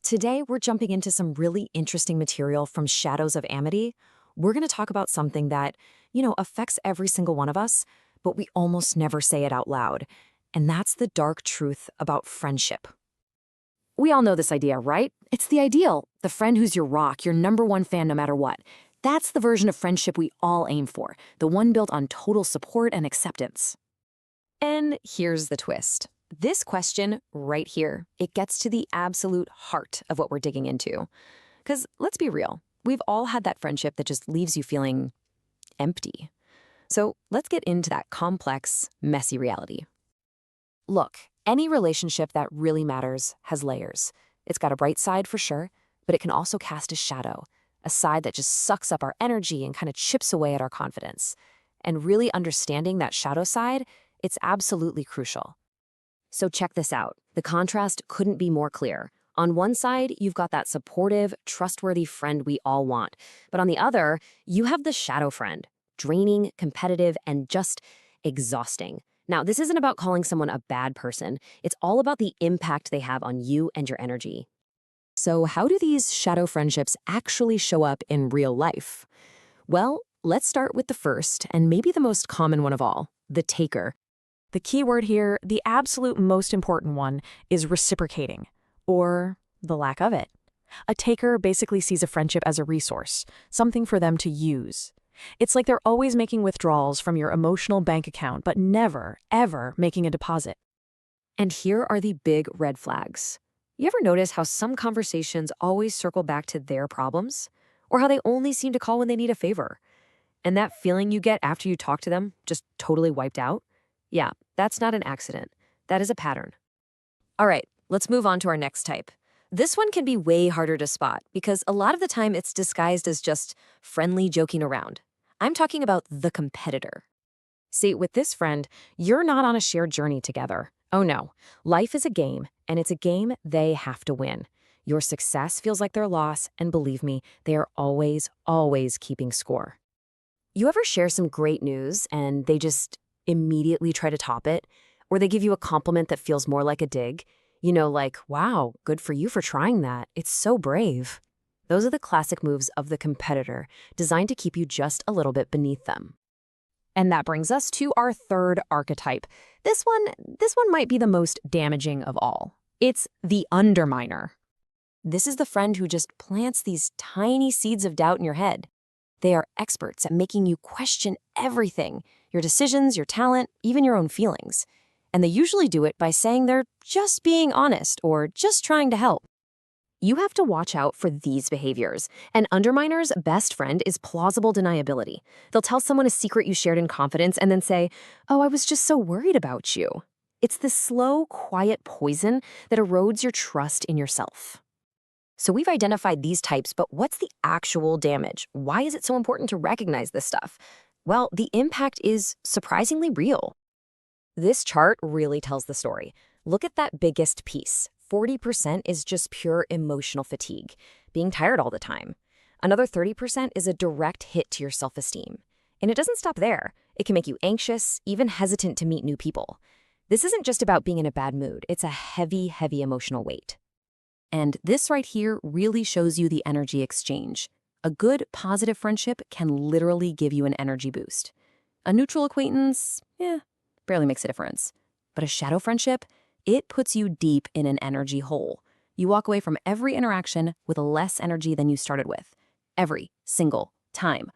Today, we're jumping into some really interesting material from Shadows of Amity. We're going to talk about something that, affects every single one of us, but we almost never say it out loud. And that's the dark truth about friendship. We all know this idea, right? It's the ideal, the friend who's your rock, your number one fan no matter what. That's the version of friendship we all aim for, the one built on total support and acceptance. And here's the twist. This question right here, it gets to the absolute heart of what we're digging into. Because let's be real, we've all had that friendship that just leaves you feeling empty. So let's get into that complex, messy reality. Look, any relationship that really matters has layers. It's got a bright side for sure, but it can also cast a shadow, a side that just sucks up our energy and kind of chips away at our confidence. And really understanding that shadow side, it's absolutely crucial. So check this out. The contrast couldn't be more clear. On one side, you've got that supportive, trustworthy friend we all want. But on the other, you have the shadow friend, draining, competitive, and just exhausting. Now, this isn't about calling someone a bad person. It's all about the impact they have on you and your energy. So how do these shadow friendships actually show up in real life? Well, let's start with the first, and maybe the most common one of all, the taker. The key word here, the absolute most important one, is reciprocating, or the lack of it. A taker basically sees a friendship as a resource, something for them to use. It's like they're always making withdrawals from your emotional bank account, but never, ever making a deposit. And here are the big red flags. You ever notice how some conversations always circle back to their problems? Or how they only seem to call when they need a favor? And that feeling you get after you talk to them, just totally wiped out? Yeah, that's not an accident. That is a pattern. All right, let's move on to our next type. This one can be way harder to spot because a lot of the time it's disguised as just friendly joking around. I'm talking about the competitor. See, with this friend, you're not on a shared journey together. Oh no, life is a game, and it's a game they have to win. Your success feels like their loss, and believe me, they are always, always keeping score. You ever share some great news and they just immediately try to top it, or they give you a compliment that feels more like a dig? Like, wow, good for you for trying that. It's so brave. Those are the classic moves of the competitor, designed to keep you just a little bit beneath them. And that brings us to our third archetype. This one might be the most damaging of all. It's the underminer. This is the friend who just plants these tiny seeds of doubt in your head. They are experts at making you question everything, your decisions, your talent, even your own feelings. And they usually do it by saying they're just being honest or just trying to help. You have to watch out for these behaviors. An underminer's best friend is plausible deniability. They'll tell someone a secret you shared in confidence and then say, "Oh, I was just so worried about you." It's this slow, quiet poison that erodes your trust in yourself. So we've identified these types, but what's the actual damage? Why is it so important to recognize this stuff? Well, the impact is surprisingly real. This chart really tells the story. Look at that biggest piece. 40% is just pure emotional fatigue, being tired all the time. Another 30% is a direct hit to your self-esteem. And it doesn't stop there. It can make you anxious, even hesitant to meet new people. This isn't just about being in a bad mood. It's a heavy, heavy emotional weight. And this right here really shows you the energy exchange. A good, positive friendship can literally give you an energy boost. A neutral acquaintance, barely makes a difference. But a shadow friendship, it puts you deep in an energy hole. You walk away from every interaction with less energy than you started with. Every single time.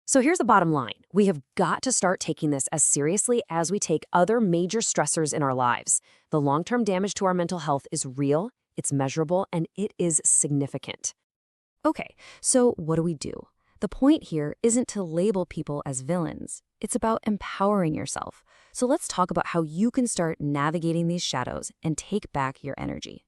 So here's the bottom line. We have got to start taking this as seriously as we take other major stressors in our lives. The long-term damage to our mental health is real, it's measurable, and it is significant. Okay, so what do we do? The point here isn't to label people as villains. It's about empowering yourself. So let's talk about how you can start navigating these shadows and take back your energy.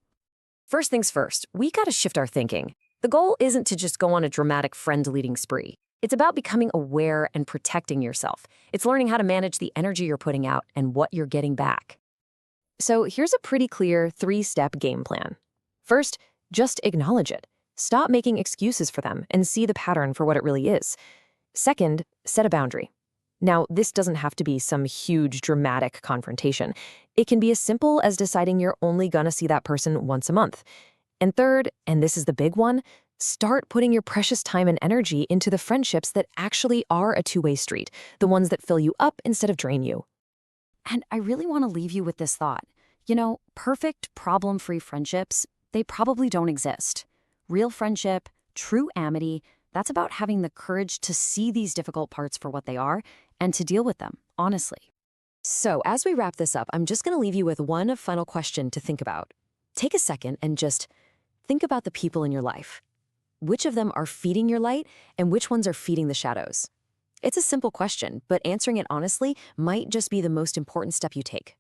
First things first, we got to shift our thinking. The goal isn't to just go on a dramatic friend-deleting spree. It's about becoming aware and protecting yourself. It's learning how to manage the energy you're putting out and what you're getting back. So here's a pretty clear 3-step game plan. First, just acknowledge it. Stop making excuses for them and see the pattern for what it really is. Second, set a boundary. Now, this doesn't have to be some huge, dramatic confrontation. It can be as simple as deciding you're only gonna see that person once a month. And third, and this is the big one, start putting your precious time and energy into the friendships that actually are a two-way street, the ones that fill you up instead of drain you. And I really want to leave you with this thought. Perfect problem-free friendships, they probably don't exist. Real friendship, true amity, that's about having the courage to see these difficult parts for what they are and to deal with them, honestly. So as we wrap this up, I'm just going to leave you with one final question to think about. Take a second and just think about the people in your life. Which of them are feeding your light and which ones are feeding the shadows? It's a simple question, but answering it honestly might just be the most important step you take.